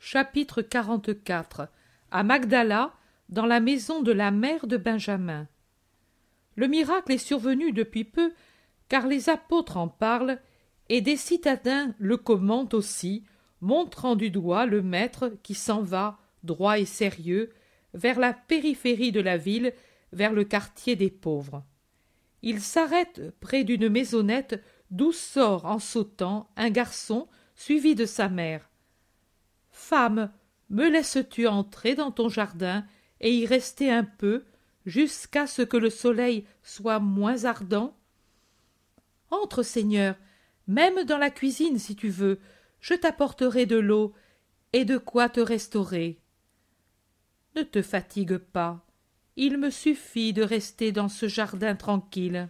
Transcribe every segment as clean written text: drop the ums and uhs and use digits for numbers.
Chapitre 44. À Magdala, dans la maison de la mère de Benjamin. Le miracle est survenu depuis peu, car les apôtres en parlent, et des citadins le commentent aussi, montrant du doigt le maître qui s'en va, droit et sérieux, vers la périphérie de la ville, vers le quartier des pauvres. Il s'arrête près d'une maisonnette d'où sort en sautant un garçon suivi de sa mère. « Femme, me laisses-tu entrer dans ton jardin et y rester un peu, jusqu'à ce que le soleil soit moins ardent ?»« Entre, Seigneur, même dans la cuisine si tu veux, je t'apporterai de l'eau et de quoi te restaurer. »« Ne te fatigue pas, il me suffit de rester dans ce jardin tranquille. »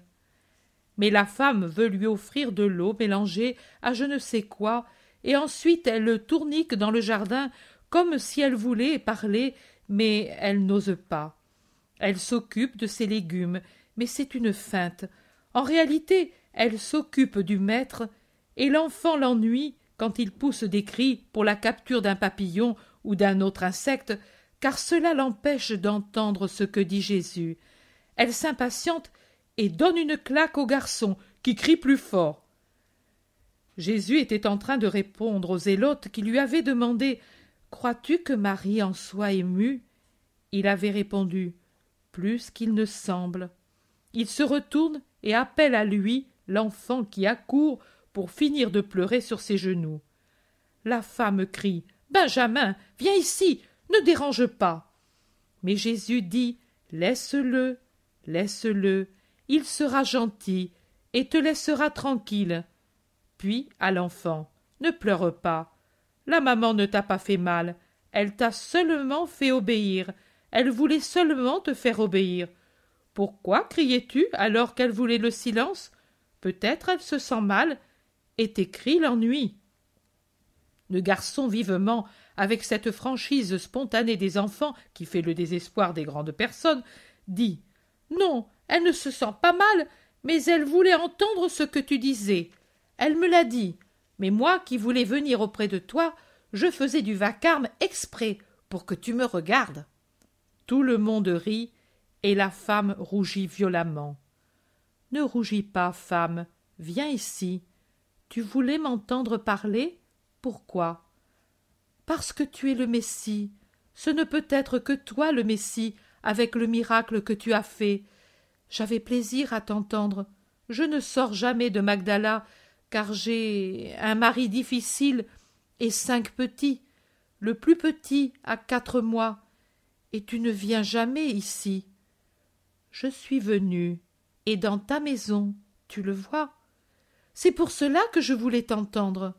Mais la femme veut lui offrir de l'eau mélangée à je ne sais quoi, et ensuite elle le tournique dans le jardin comme si elle voulait parler, mais elle n'ose pas. Elle s'occupe de ses légumes, mais c'est une feinte. En réalité, elle s'occupe du maître, et l'enfant l'ennuie quand il pousse des cris pour la capture d'un papillon ou d'un autre insecte, car cela l'empêche d'entendre ce que dit Jésus. Elle s'impatiente et donne une claque au garçon, qui crie plus fort. Jésus était en train de répondre aux zélotes qui lui avaient demandé « Crois-tu que Marie en soit émue ?» Il avait répondu « Plus qu'il ne semble. » Il se retourne et appelle à lui l'enfant qui accourt pour finir de pleurer sur ses genoux. La femme crie « Benjamin, viens ici, ne dérange pas !» Mais Jésus dit « Laisse-le, laisse-le, il sera gentil et te laissera tranquille. » Puis à l'enfant « Ne pleure pas, la maman ne t'a pas fait mal, elle t'a seulement fait obéir, elle voulait seulement te faire obéir. Pourquoi criais-tu alors qu'elle voulait le silence? Peut-être elle se sent mal, et tes cris l'ennuient. » Le garçon, vivement, avec cette franchise spontanée des enfants qui fait le désespoir des grandes personnes, dit « Non, elle ne se sent pas mal, mais elle voulait entendre ce que tu disais. Elle me l'a dit, mais moi qui voulais venir auprès de toi, je faisais du vacarme exprès pour que tu me regardes. » Tout le monde rit, et la femme rougit violemment. « Ne rougis pas, femme, viens ici. Tu voulais m'entendre parler? Pourquoi? » « Parce que tu es le Messie. Ce ne peut être que toi le Messie, avec le miracle que tu as fait. J'avais plaisir à t'entendre. Je ne sors jamais de Magdala, car j'ai un mari difficile et 5 petits. Le plus petit a 4 mois. Et tu ne viens jamais ici. Je suis venue, et dans ta maison, tu le vois. C'est pour cela que je voulais t'entendre.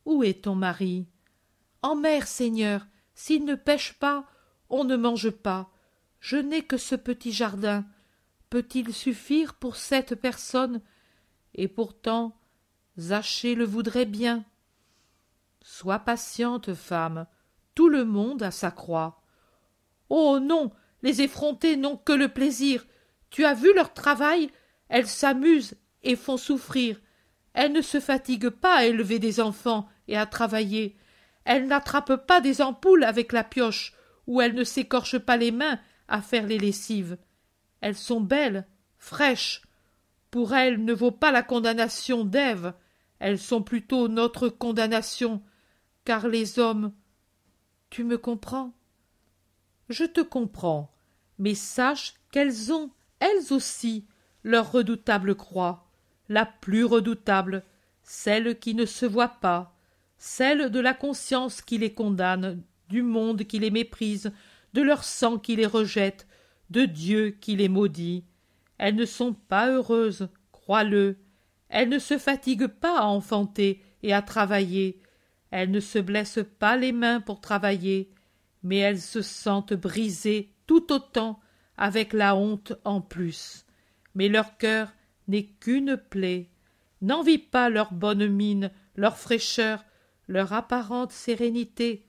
Où est ton mari? En mer, Seigneur, s'il ne pêche pas, on ne mange pas. Je n'ai que ce petit jardin. Peut-il suffire pour 7 personnes? Et pourtant, Zachée le voudrait bien. Sois patiente, femme, tout le monde a sa croix. Oh non, les effrontées n'ont que le plaisir. Tu as vu leur travail? Elles s'amusent et font souffrir. Elles ne se fatiguent pas à élever des enfants et à travailler. Elles n'attrapent pas des ampoules avec la pioche, ou elles ne s'écorchent pas les mains à faire les lessives. Elles sont belles, fraîches. Pour elles ne vaut pas la condamnation d'Ève. Elles sont plutôt notre condamnation, car les hommes... Tu me comprends? Je te comprends, mais sache qu'elles ont, elles aussi, leur redoutable croix, la plus redoutable, celle qui ne se voit pas, celle de la conscience qui les condamne, du monde qui les méprise, de leur sang qui les rejette, de Dieu qui les maudit. Elles ne sont pas heureuses, crois-le. Elles ne se fatiguent pas à enfanter et à travailler. Elles ne se blessent pas les mains pour travailler, mais elles se sentent brisées tout autant, avec la honte en plus. Mais leur cœur n'est qu'une plaie. N'envie pas leur bonne mine, leur fraîcheur, leur apparente sérénité.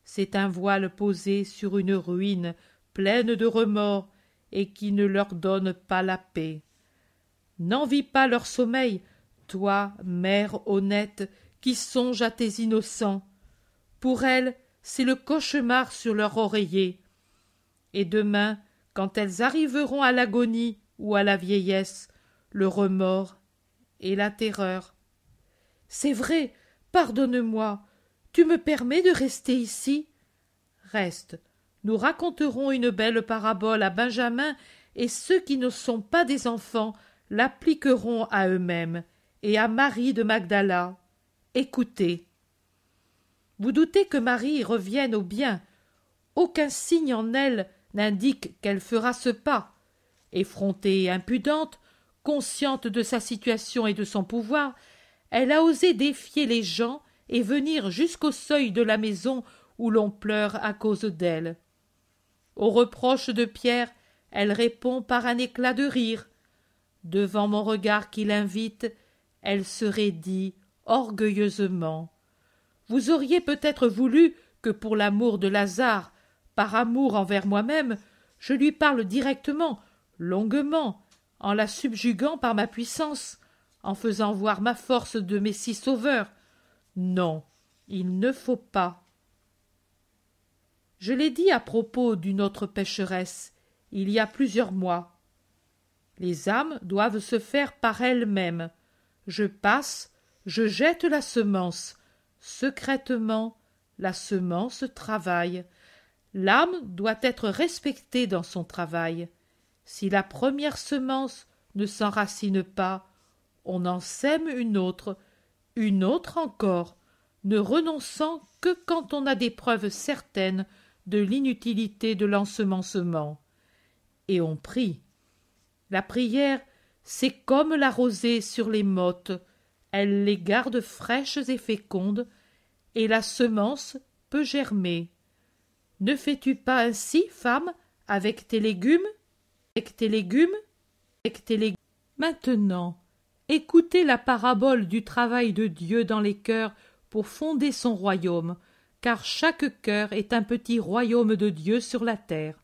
C'est un voile posé sur une ruine pleine de remords et qui ne leur donne pas la paix. N'envie pas leur sommeil, toi, mère honnête, qui songe à tes innocents. Pour elles, c'est le cauchemar sur leur oreiller. Et demain, quand elles arriveront à l'agonie ou à la vieillesse, le remords et la terreur. C'est vrai, pardonne-moi, tu me permets de rester ici? Reste, nous raconterons une belle parabole à Benjamin, et ceux qui ne sont pas des enfants l'appliqueront à eux-mêmes et à Marie de Magdala. Écoutez. Vous doutez que Marie revienne au bien. Aucun signe en elle n'indique qu'elle fera ce pas. Effrontée et impudente, consciente de sa situation et de son pouvoir, elle a osé défier les gens et venir jusqu'au seuil de la maison où l'on pleure à cause d'elle. Aux reproches de Pierre, elle répond par un éclat de rire. Devant mon regard qui l'invite, elle se raidit orgueilleusement. Vous auriez peut-être voulu que pour l'amour de Lazare, par amour envers moi-même, je lui parle directement, longuement, en la subjuguant par ma puissance, en faisant voir ma force de Messie sauveur. Non, il ne faut pas. Je l'ai dit à propos d'une autre pécheresse, il y a plusieurs mois. Les âmes doivent se faire par elles-mêmes. Je passe, je jette la semence. Secrètement, la semence travaille. L'âme doit être respectée dans son travail. Si la première semence ne s'enracine pas, on en sème une autre encore, ne renonçant que quand on a des preuves certaines de l'inutilité de l'ensemencement. Et on prie. La prière, c'est comme la rosée sur les mottes, elle les garde fraîches et fécondes, et la semence peut germer. Ne fais-tu pas ainsi, femme, avec tes légumes? Maintenant, écoutez la parabole du travail de Dieu dans les cœurs pour fonder son royaume, car chaque cœur est un petit royaume de Dieu sur la terre.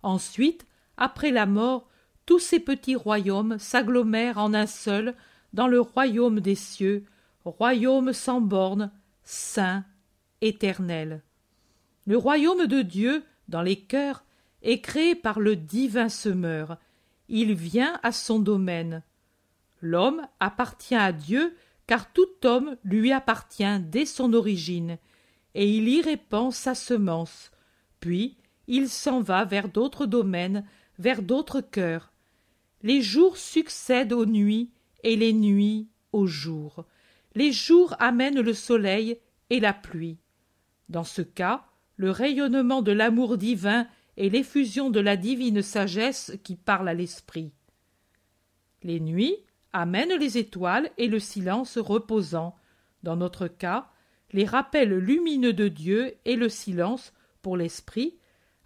Ensuite, après la mort, tous ces petits royaumes s'agglomèrent en un seul dans le royaume des cieux, royaume sans bornes, saint, éternel. Le royaume de Dieu, dans les cœurs, est créé par le divin semeur. Il vient à son domaine. L'homme appartient à Dieu, car tout homme lui appartient dès son origine, et il y répand sa semence. Puis il s'en va vers d'autres domaines, vers d'autres cœurs. Les jours succèdent aux nuits, et les nuits aux jours. Les jours amènent le soleil et la pluie. Dans ce cas, le rayonnement de l'amour divin et l'effusion de la divine sagesse qui parle à l'esprit. Les nuits amènent les étoiles et le silence reposant. Dans notre cas, les rappels lumineux de Dieu et le silence pour l'esprit,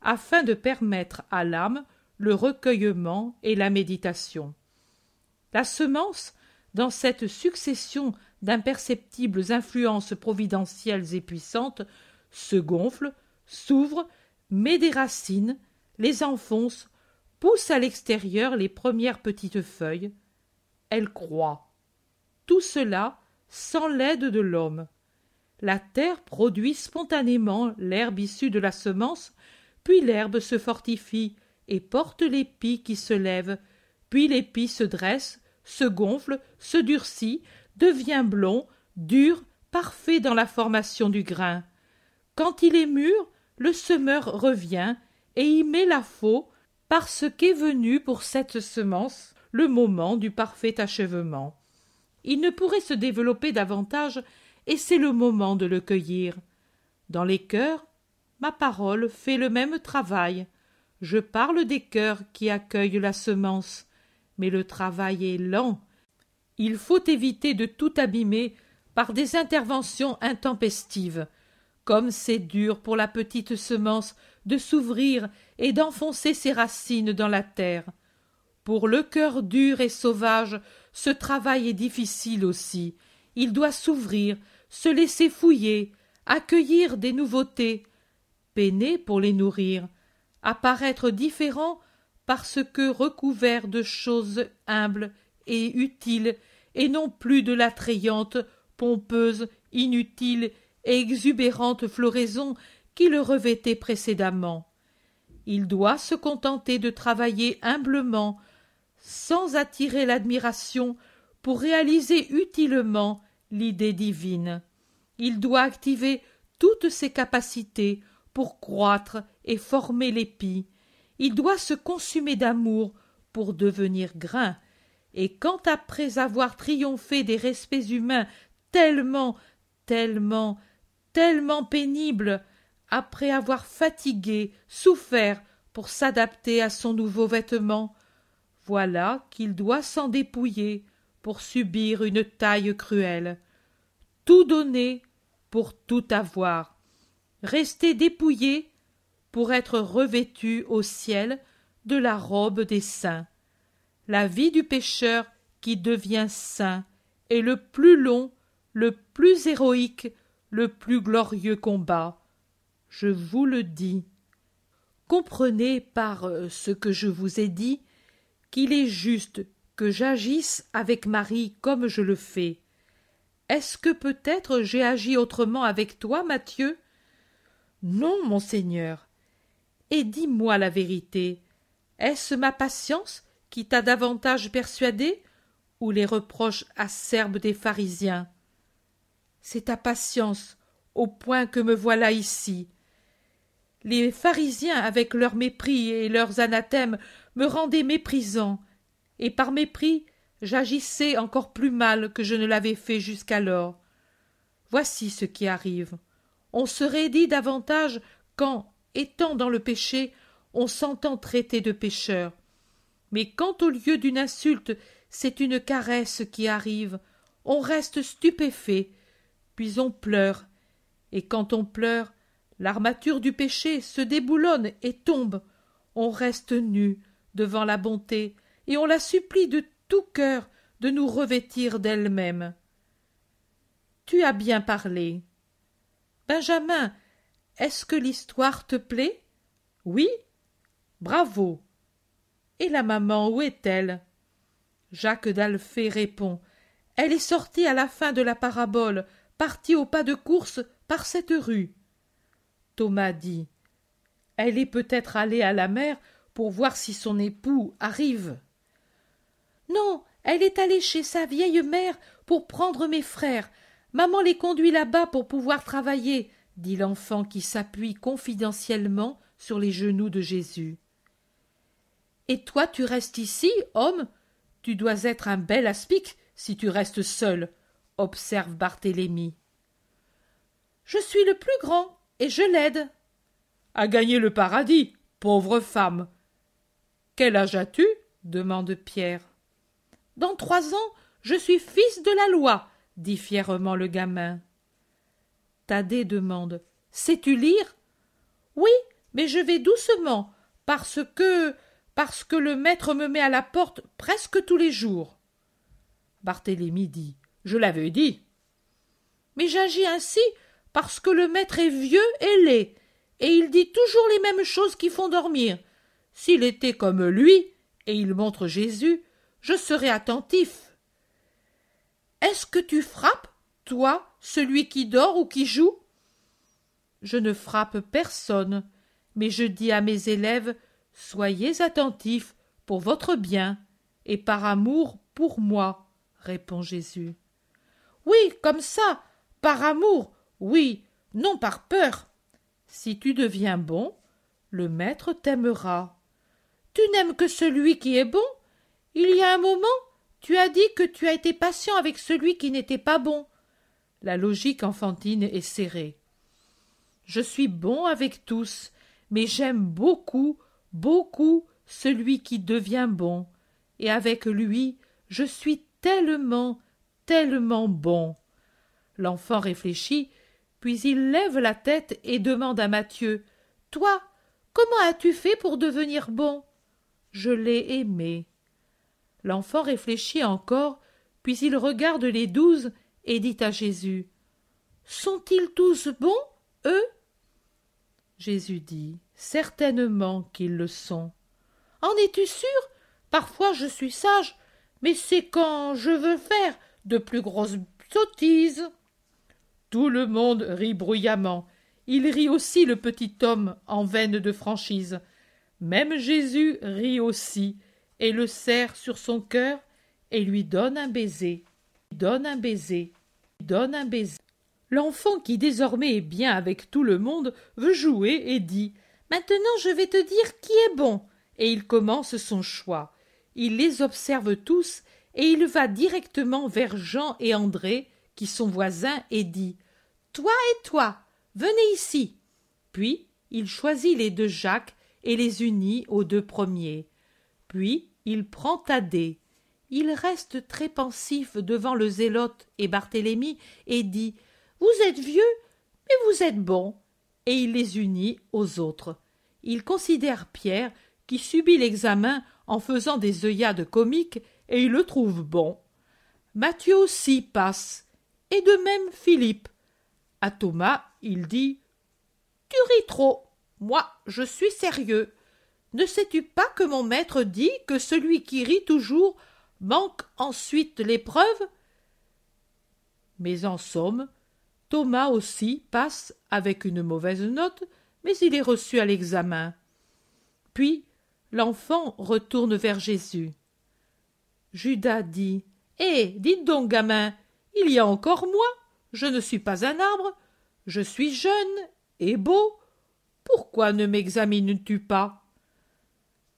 afin de permettre à l'âme le recueillement et la méditation. La semence, dans cette succession d'imperceptibles influences providentielles et puissantes, se gonfle, s'ouvre, met des racines, les enfonce, pousse à l'extérieur les premières petites feuilles. Elle croît. Tout cela sans l'aide de l'homme. La terre produit spontanément l'herbe issue de la semence, puis l'herbe se fortifie et porte l'épi qui se lève, puis l'épi se dresse, se gonfle, se durcit, devient blond, dur, parfait dans la formation du grain. Quand il est mûr, le semeur revient et y met la faux, parce qu'est venu pour cette semence le moment du parfait achèvement. Il ne pourrait se développer davantage, et c'est le moment de le cueillir. Dans les cœurs, ma parole fait le même travail. Je parle des cœurs qui accueillent la semence, mais le travail est lent. Il faut éviter de tout abîmer par des interventions intempestives. Comme c'est dur pour la petite semence de s'ouvrir et d'enfoncer ses racines dans la terre. Pour le cœur dur et sauvage, ce travail est difficile aussi. Il doit s'ouvrir, se laisser fouiller, accueillir des nouveautés, peiner pour les nourrir, apparaître différent parce que recouvert de choses humbles et utiles, et non plus de l'attrayante, pompeuse, inutile et exubérante floraison qui le revêtait précédemment. Il doit se contenter de travailler humblement, sans attirer l'admiration, pour réaliser utilement l'idée divine. Il doit activer toutes ses capacités pour croître et former l'épi. Il doit se consumer d'amour pour devenir grain. Et quand, après avoir triomphé des respects humains tellement pénibles, après avoir fatigué, souffert pour s'adapter à son nouveau vêtement, voilà qu'il doit s'en dépouiller pour subir une taille cruelle. Tout donner pour tout avoir. Rester dépouillé pour être revêtu au ciel de la robe des saints. La vie du pécheur qui devient saint est le plus long, le plus héroïque, le plus glorieux combat. Je vous le dis. Comprenez par ce que je vous ai dit qu'il est juste que j'agisse avec Marie comme je le fais. Est-ce que peut-être j'ai agi autrement avec toi, Matthieu? Non, monseigneur. Et dis-moi la vérité. Est-ce ma patience qui t'a davantage persuadé, ou les reproches acerbes des pharisiens? C'est ta patience, au point que me voilà ici. Les pharisiens, avec leur mépris et leurs anathèmes, me rendaient méprisant, et par mépris, j'agissais encore plus mal que je ne l'avais fait jusqu'alors. Voici ce qui arrive. On se raidit davantage quand, étant dans le péché, on s'entend traiter de pécheur. Mais quand au lieu d'une insulte, c'est une caresse qui arrive, on reste stupéfait, puis on pleure, et quand on pleure, l'armature du péché se déboulonne et tombe, on reste nu devant la bonté, et on la supplie de tout cœur de nous revêtir d'elle-même. Tu as bien parlé. Benjamin, est-ce que l'histoire te plaît? Oui? Bravo. Et la maman, où est-elle? Jacques d'Alphée répond. Elle est sortie à la fin de la parabole, partie au pas de course par cette rue. Thomas dit. Elle est peut-être allée à la mer pour voir si son époux arrive. Non, elle est allée chez sa vieille mère pour prendre mes frères. Maman les conduit là-bas pour pouvoir travailler, dit l'enfant qui s'appuie confidentiellement sur les genoux de Jésus. Et toi tu restes ici, homme? Tu dois être un bel aspic si tu restes seul, observe Barthélemy. Je suis le plus grand, et je l'aide. À gagner le paradis, pauvre femme. Quel âge as-tu? Demande Pierre. Dans 3 ans, je suis fils de la loi, dit fièrement le gamin. Thaddée demande. Sais-tu lire? Oui, mais je vais doucement, parce que le maître me met à la porte presque tous les jours. Barthélemy dit. Je l'avais dit. Mais j'agis ainsi parce que le maître est vieux et laid, et il dit toujours les mêmes choses qui font dormir. S'il était comme lui, et il montre Jésus, je serais attentif. Est-ce que tu frappes, toi, celui qui dort ou qui joue? Je ne frappe personne, mais je dis à mes élèves, soyez attentifs pour votre bien, et par amour pour moi, répond Jésus. Oui, comme ça, par amour, oui, non par peur. Si tu deviens bon, le maître t'aimera. Tu n'aimes que celui qui est bon? Il y a un moment, tu as dit que tu as été patient avec celui qui n'était pas bon. La logique enfantine est serrée. Je suis bon avec tous, mais j'aime beaucoup, beaucoup celui qui devient bon, et avec lui, je suis tellement, tellement bon. L'enfant réfléchit, puis il lève la tête et demande à Matthieu. Toi, comment as-tu fait pour devenir bon? Je l'ai aimé. L'enfant réfléchit encore, puis il regarde les 12 et dit à Jésus. Sont-ils tous bons, eux? Jésus dit. Certainement qu'ils le sont. En es-tu sûr? Parfois je suis sage, mais c'est quand je veux faire de plus grosses sottises. Tout le monde rit bruyamment. il rit aussi le petit homme en veine de franchise. Même Jésus rit aussi, et le serre sur son cœur, et lui donne un baiser, donne un baiser, donne un baiser. L'enfant, qui désormais est bien avec tout le monde, veut jouer et dit « Maintenant je vais te dire qui est bon !» Et il commence son choix. Il les observe tous, et il va directement vers Jean et André, qui sont voisins, et dit « Toi et toi, venez ici !» Puis il choisit les 2 Jacques et les unit aux 2 premiers. Puis il prend Thaddée. Il reste très pensif devant le Zélote et Barthélemy et dit « Vous êtes vieux, mais vous êtes bons !» Et il les unit aux autres. Il considère Pierre, qui subit l'examen en faisant des œillades comiques, et il le trouve bon. Matthieu aussi passe, et de même Philippe. À Thomas, il dit « Tu ris trop, moi je suis sérieux. Ne sais-tu pas que mon maître dit que celui qui rit toujours manque ensuite l'épreuve ?» Mais en somme, Thomas aussi passe avec une mauvaise note, mais il est reçu à l'examen. Puis l'enfant retourne vers Jésus. Judas dit « dites donc, gamin, il y a encore moi, je ne suis pas un arbre, je suis jeune et beau, pourquoi ne m'examines-tu pas ?»«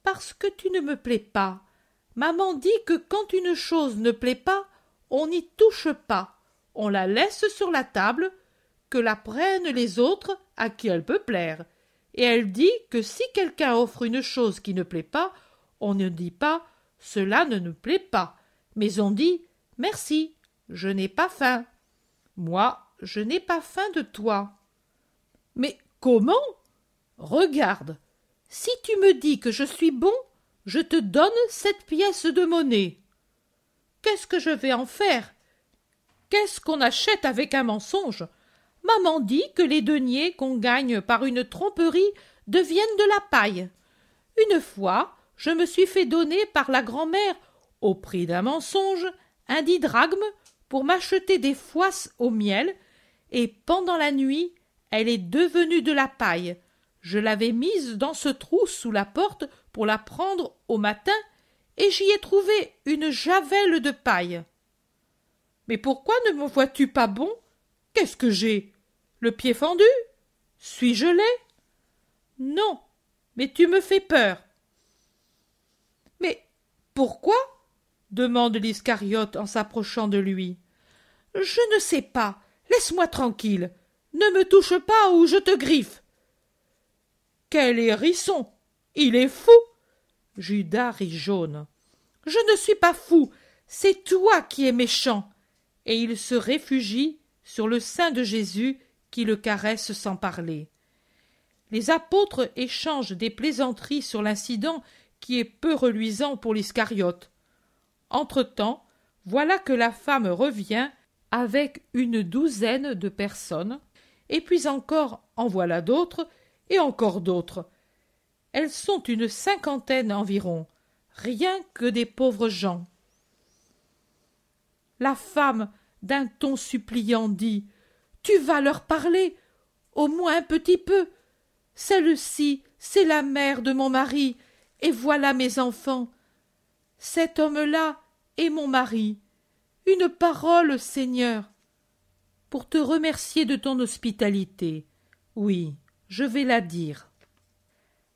Parce que tu ne me plais pas. Maman dit que quand une chose ne plaît pas, on n'y touche pas, on la laisse sur la table, que la prennent les autres à qui elle peut plaire. Et elle dit que si quelqu'un offre une chose qui ne plaît pas, on ne dit pas « cela ne me plaît pas », mais on dit « merci, je n'ai pas faim. Moi, je n'ai pas faim de toi. » Mais comment ? Regarde, si tu me dis que je suis bon, je te donne cette pièce de monnaie. Qu'est-ce que je vais en faire ? Qu'est-ce qu'on achète avec un mensonge ? Maman dit que les deniers qu'on gagne par une tromperie deviennent de la paille. Une fois, je me suis fait donner par la grand-mère, au prix d'un mensonge, un 10 drachmes pour m'acheter des foisses au miel, et pendant la nuit, elle est devenue de la paille. Je l'avais mise dans ce trou sous la porte pour la prendre au matin, et j'y ai trouvé une javelle de paille. Mais pourquoi ne me vois-tu pas bon ? Qu'est-ce que j'ai ? Le pied fendu ? Suis-je laid ? Non, mais tu me fais peur. Mais pourquoi ? Demande l'Iscariote en s'approchant de lui. Je ne sais pas, laisse-moi tranquille. Ne me touche pas ou je te griffe. Quel hérisson ! Il est fou ! Judas rit jaune. Je ne suis pas fou, c'est toi qui es méchant. Et il se réfugie sur le sein de Jésus qui le caresse sans parler. Les apôtres échangent des plaisanteries sur l'incident qui est peu reluisant pour l'Iscariote. Entre-temps, voilà que la femme revient avec une 12aine de personnes, et puis encore en voilà d'autres, et encore d'autres. Elles sont une 50aine environ, rien que des pauvres gens. La femme, d'un ton suppliant, dit « Tu vas leur parler, au moins un petit peu. Celle-ci, c'est la mère de mon mari, et voilà mes enfants. Cet homme-là est mon mari. Une parole, Seigneur, pour te remercier de ton hospitalité. Oui, je vais la dire. »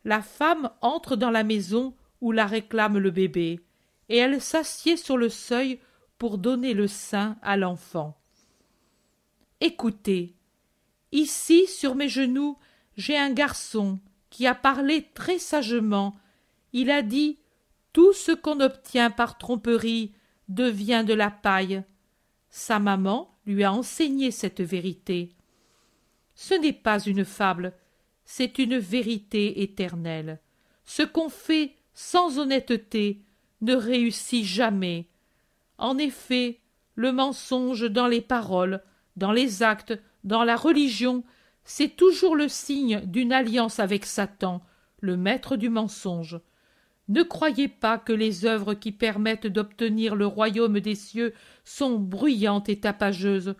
La femme entre dans la maison où la réclame le bébé, et elle s'assied sur le seuil pour donner le sein à l'enfant. Écoutez, ici sur mes genoux, j'ai un garçon qui a parlé très sagement. Il a dit « Tout ce qu'on obtient par tromperie devient de la paille. » Sa maman lui a enseigné cette vérité. Ce n'est pas une fable, c'est une vérité éternelle. Ce qu'on fait sans honnêteté ne réussit jamais. En effet, le mensonge dans les paroles, dans les actes, dans la religion, c'est toujours le signe d'une alliance avec Satan, le maître du mensonge. Ne croyez pas que les œuvres qui permettent d'obtenir le royaume des cieux sont bruyantes et tapageuses.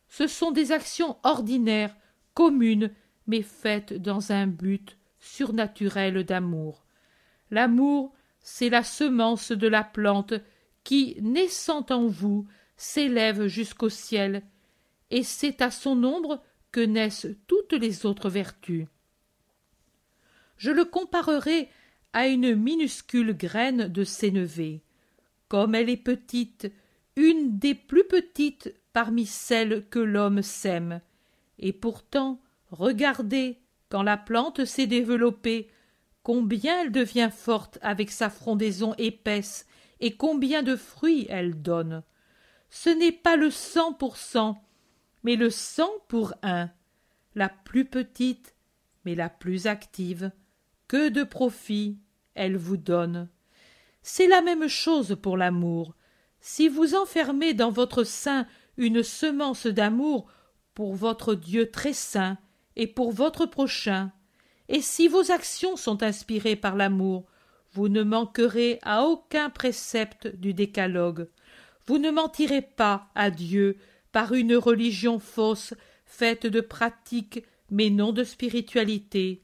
Ce sont des actions ordinaires, communes, mais faite dans un but surnaturel d'amour. L'amour, c'est la semence de la plante qui, naissant en vous, s'élève jusqu'au ciel, et c'est à son ombre que naissent toutes les autres vertus. Je le comparerai à une minuscule graine de sénévé. Comme elle est petite, une des plus petites parmi celles que l'homme sème, et pourtant, regardez, quand la plante s'est développée, combien elle devient forte avec sa frondaison épaisse, et combien de fruits elle donne. Ce n'est pas le 100%, mais le 100 pour 1, la plus petite, mais la plus active. Que de profit elle vous donne. C'est la même chose pour l'amour. Si vous enfermez dans votre sein une semence d'amour pour votre Dieu très saint et pour votre prochain, et si vos actions sont inspirées par l'amour, vous ne manquerez à aucun précepte du décalogue. Vous ne mentirez pas à Dieu par une religion fausse faite de pratiques mais non de spiritualité.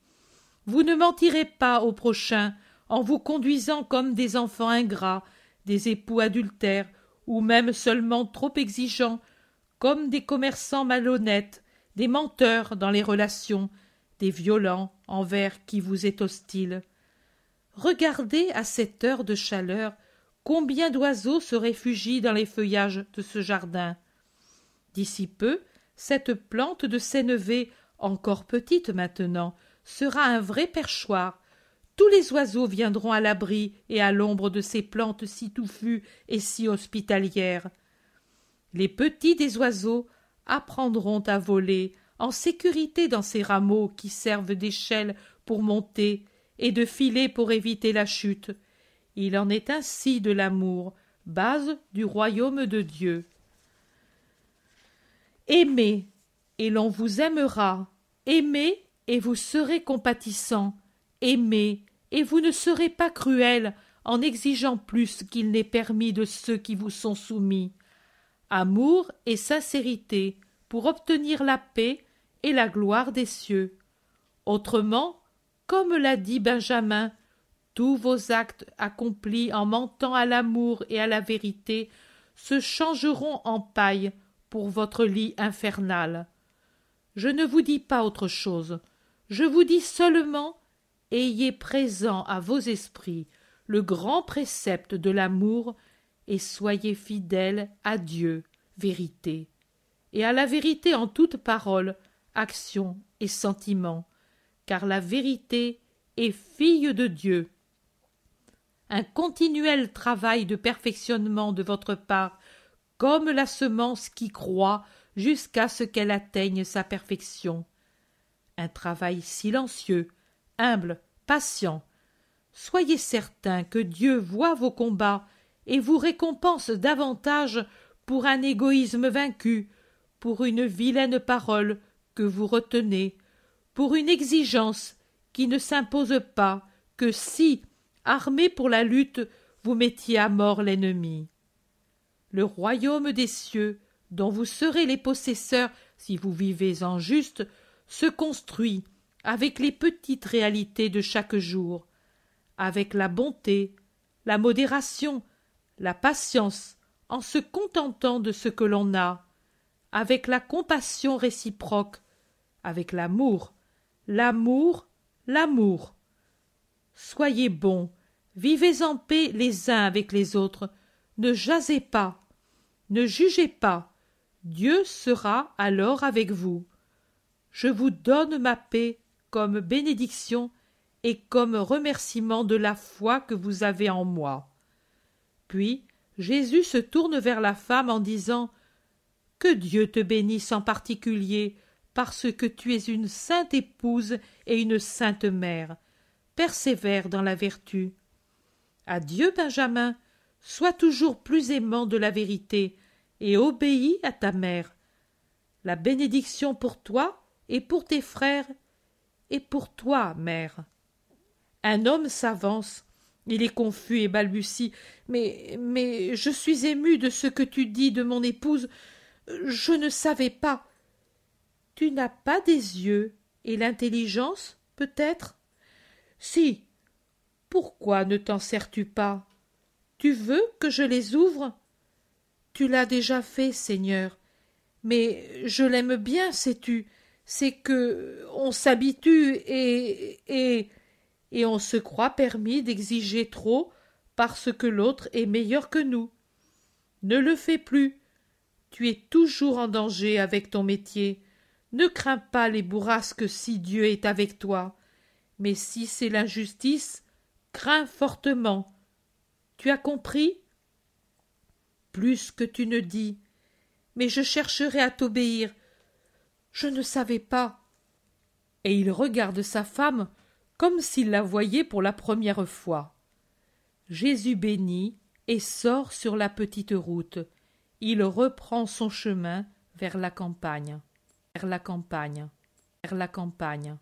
Vous ne mentirez pas au prochain en vous conduisant comme des enfants ingrats, des époux adultères, ou même seulement trop exigeants, comme des commerçants malhonnêtes, des menteurs dans les relations, des violents envers qui vous est hostile. Regardez à cette heure de chaleur combien d'oiseaux se réfugient dans les feuillages de ce jardin. D'ici peu, cette plante de sénévé, encore petite maintenant, sera un vrai perchoir. Tous les oiseaux viendront à l'abri et à l'ombre de ces plantes si touffues et si hospitalières. Les petits des oiseaux apprendront à voler en sécurité dans ces rameaux qui servent d'échelle pour monter et de filet pour éviter la chute. Il en est ainsi de l'amour, base du royaume de Dieu. Aimez, et l'on vous aimera. Aimez, et vous serez compatissant. Aimez, et vous ne serez pas cruel en exigeant plus qu'il n'est permis de ceux qui vous sont soumis. Amour et sincérité pour obtenir la paix et la gloire des cieux. Autrement, comme l'a dit Benjamin, tous vos actes accomplis en mentant à l'amour et à la vérité se changeront en paille pour votre lit infernal. Je ne vous dis pas autre chose, je vous dis seulement, ayez présent à vos esprits le grand précepte de l'amour et soyez fidèles à Dieu, vérité, et à la vérité en toute parole, action et sentiment, car la vérité est fille de Dieu. Un continuel travail de perfectionnement de votre part, comme la semence qui croît jusqu'à ce qu'elle atteigne sa perfection. Un travail silencieux, humble, patient. Soyez certain que Dieu voit vos combats et vous récompense davantage pour un égoïsme vaincu, pour une vilaine parole que vous retenez, pour une exigence qui ne s'impose pas que si, armé pour la lutte, vous mettiez à mort l'ennemi. Le royaume des cieux, dont vous serez les possesseurs si vous vivez en juste, se construit avec les petites réalités de chaque jour, avec la bonté, la modération, la patience, en se contentant de ce que l'on a, avec la compassion réciproque, avec l'amour, l'amour, l'amour. Soyez bons, vivez en paix les uns avec les autres, ne jasez pas, ne jugez pas, Dieu sera alors avec vous. Je vous donne ma paix comme bénédiction et comme remerciement de la foi que vous avez en moi. Puis Jésus se tourne vers la femme en disant « Que Dieu te bénisse en particulier, parce que tu es une sainte épouse et une sainte mère. Persévère dans la vertu. Adieu, Benjamin, sois toujours plus aimant de la vérité et obéis à ta mère. La bénédiction pour toi et pour tes frères et pour toi, mère. » Un homme s'avance. Il est confus et balbutie. Mais je suis ému de ce que tu dis de mon épouse. Je ne savais pas. Tu n'as pas des yeux Et l'intelligence, peut-être? Si. Pourquoi ne t'en sers-tu pas? Tu veux que je les ouvre? Tu l'as déjà fait, Seigneur. Mais je l'aime bien, sais-tu. C'est que on s'habitue et on se croit permis d'exiger trop parce que l'autre est meilleur que nous. Ne le fais plus. Tu es toujours en danger avec ton métier. Ne crains pas les bourrasques si Dieu est avec toi. Mais si c'est l'injustice, crains fortement. Tu as compris? Plus que tu ne dis. Mais je chercherai à t'obéir. Je ne savais pas. Et il regarde sa femme comme s'il la voyait pour la première fois. Jésus bénit et sort sur la petite route. Il reprend son chemin vers la campagne, vers la campagne, vers la campagne.